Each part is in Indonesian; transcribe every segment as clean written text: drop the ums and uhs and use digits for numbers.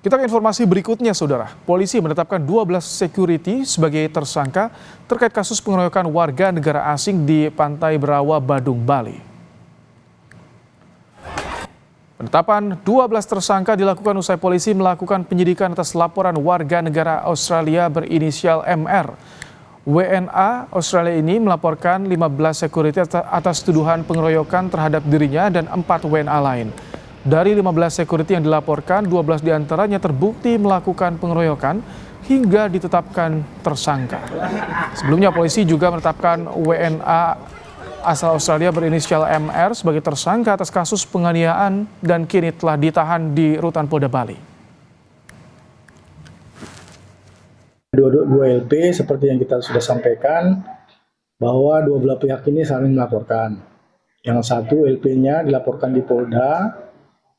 Kita ke informasi berikutnya, Saudara. Polisi menetapkan 12 security sebagai tersangka terkait kasus pengeroyokan warga negara asing di Pantai Berawa, Badung, Bali. Penetapan 12 tersangka dilakukan usai polisi melakukan penyidikan atas laporan warga negara Australia berinisial MR. WNA Australia ini melaporkan 15 security atas tuduhan pengeroyokan terhadap dirinya dan 4 WNA lain. Dari 15 security yang dilaporkan, 12 diantaranya terbukti melakukan pengeroyokan hingga ditetapkan tersangka. Sebelumnya polisi juga menetapkan WNA asal Australia berinisial MR sebagai tersangka atas kasus penganiayaan dan kini telah ditahan di Rutan Polda Bali. Dua LP seperti yang kita sudah sampaikan bahwa dua belah pihak ini saling melaporkan. Yang satu LP-nya dilaporkan di Polda,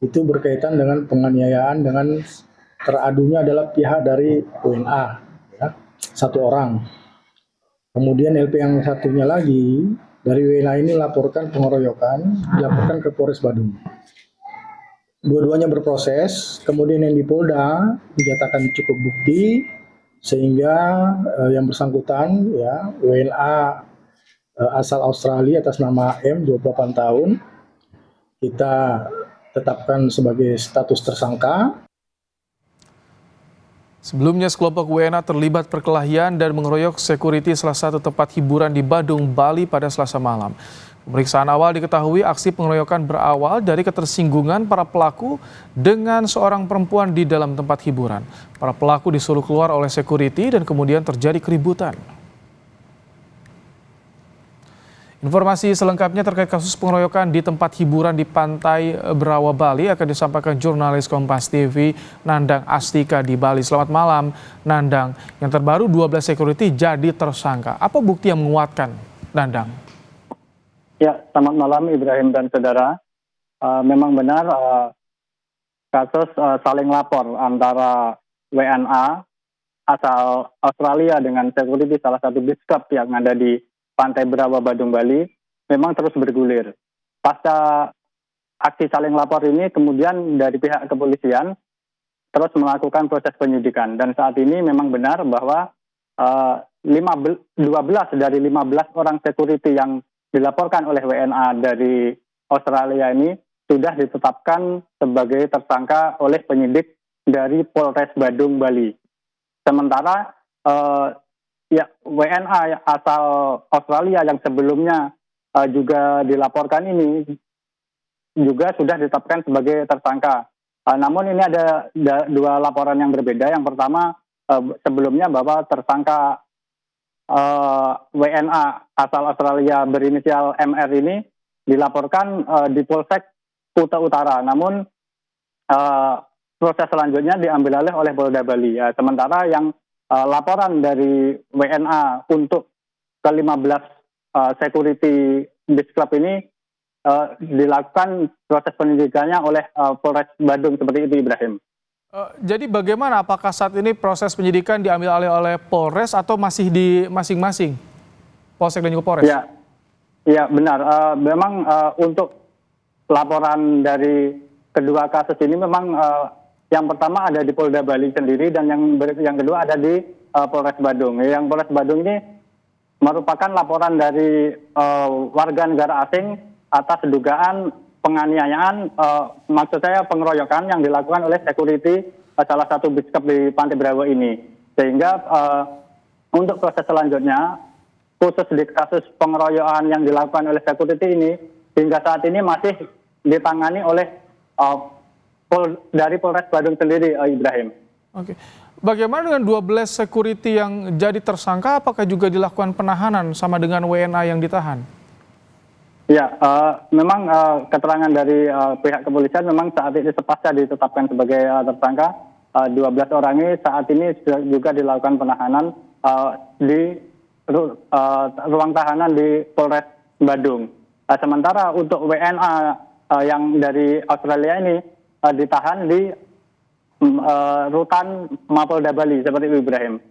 itu berkaitan dengan penganiayaan dengan teradunya adalah pihak dari WNA, ya, 1 orang. Kemudian LP yang satunya lagi dari WNA ini laporkan pengeroyokan, dilaporkan ke Polres Badung. Dua-duanya berproses, kemudian yang di Polda dinyatakan cukup bukti sehingga yang bersangkutan, ya, WNA asal Australia atas nama M, 28 tahun, kita tetapkan sebagai status tersangka. Sebelumnya sekelompok WNA terlibat perkelahian dan mengeroyok security salah satu tempat hiburan di Badung, Bali pada Selasa malam. Pemeriksaan awal diketahui aksi pengeroyokan berawal dari ketersinggungan para pelaku dengan seorang perempuan di dalam tempat hiburan. Para pelaku disuruh keluar oleh security dan kemudian terjadi keributan. Informasi selengkapnya terkait kasus pengeroyokan di tempat hiburan di Pantai Berawa, Bali akan disampaikan jurnalis Kompas TV Nandang Astika di Bali. Selamat malam, Nandang. Yang terbaru 12 security jadi tersangka. Apa bukti yang menguatkan, Nandang? Ya, selamat malam Ibrahim dan saudara. Memang benar kasus saling lapor antara WNA asal Australia dengan security salah satu beach club yang ada di Pantai Berawa, Badung, Bali memang terus bergulir. Pasca aksi saling lapor ini kemudian dari pihak kepolisian terus melakukan proses penyidikan dan saat ini memang benar bahwa 12 dari 15 orang security yang dilaporkan oleh WNA dari Australia ini sudah ditetapkan sebagai tersangka oleh penyidik dari Polres Badung, Bali. Sementara ya, WNA asal Australia yang sebelumnya juga dilaporkan ini juga sudah ditetapkan sebagai tersangka. Namun ini ada dua laporan yang berbeda. Yang pertama sebelumnya bahwa tersangka WNA asal Australia berinisial MR ini dilaporkan di Polsek Kuta Utara. Namun proses selanjutnya diambil alih oleh Polda Bali. Sementara yang laporan dari WNA untuk ke-15 security beach club ini dilakukan proses penyidikannya oleh Polres Badung seperti itu, Ibrahim. Jadi bagaimana, apakah saat ini proses penyidikan diambil alih oleh Polres atau masih di masing-masing Polsek dan juga Polres? Ya benar. Memang untuk laporan dari kedua kasus ini memang yang pertama ada di Polda Bali sendiri dan yang kedua ada di Polres Badung. Yang Polres Badung ini merupakan laporan dari warga negara asing atas dugaan penganiayaan, maksud saya pengeroyokan yang dilakukan oleh security salah satu beach club di Pantai Berawa ini. Sehingga untuk proses selanjutnya, khusus di kasus pengeroyokan yang dilakukan oleh security ini, hingga saat ini masih ditangani oleh dari Polres Badung sendiri, Ibrahim. Oke. Bagaimana dengan 12 security yang jadi tersangka? Apakah juga dilakukan penahanan sama dengan WNA yang ditahan? Ya, memang keterangan dari pihak kepolisian memang saat ini sepasca ditetapkan sebagai tersangka. 12 orang ini saat ini juga dilakukan penahanan di ruang tahanan di Polres Badung. Sementara untuk WNA yang dari Australia ini ditahan di rutan Mapolda Bali seperti itu, Ibrahim.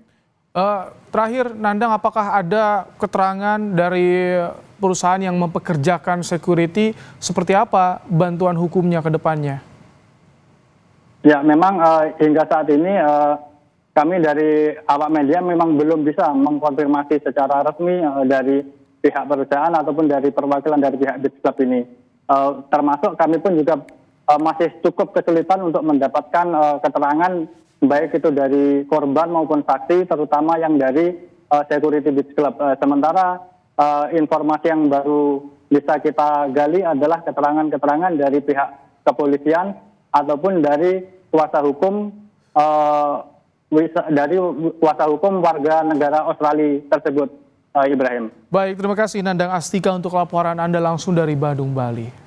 Terakhir, Nandang, apakah ada keterangan dari perusahaan yang mempekerjakan security seperti apa bantuan hukumnya ke depannya? Ya, memang hingga saat ini kami dari awak media memang belum bisa mengkonfirmasi secara resmi dari pihak perusahaan ataupun dari perwakilan dari pihak Beach Club ini. Termasuk kami pun juga masih cukup kesulitan untuk mendapatkan keterangan baik itu dari korban maupun saksi, terutama yang dari security Beach Club. Sementara informasi yang baru bisa kita gali adalah keterangan-keterangan dari pihak kepolisian ataupun dari kuasa hukum warga negara Australia tersebut, Ibrahim. Baik, terima kasih Nandang Astika untuk laporan Anda langsung dari Badung, Bali.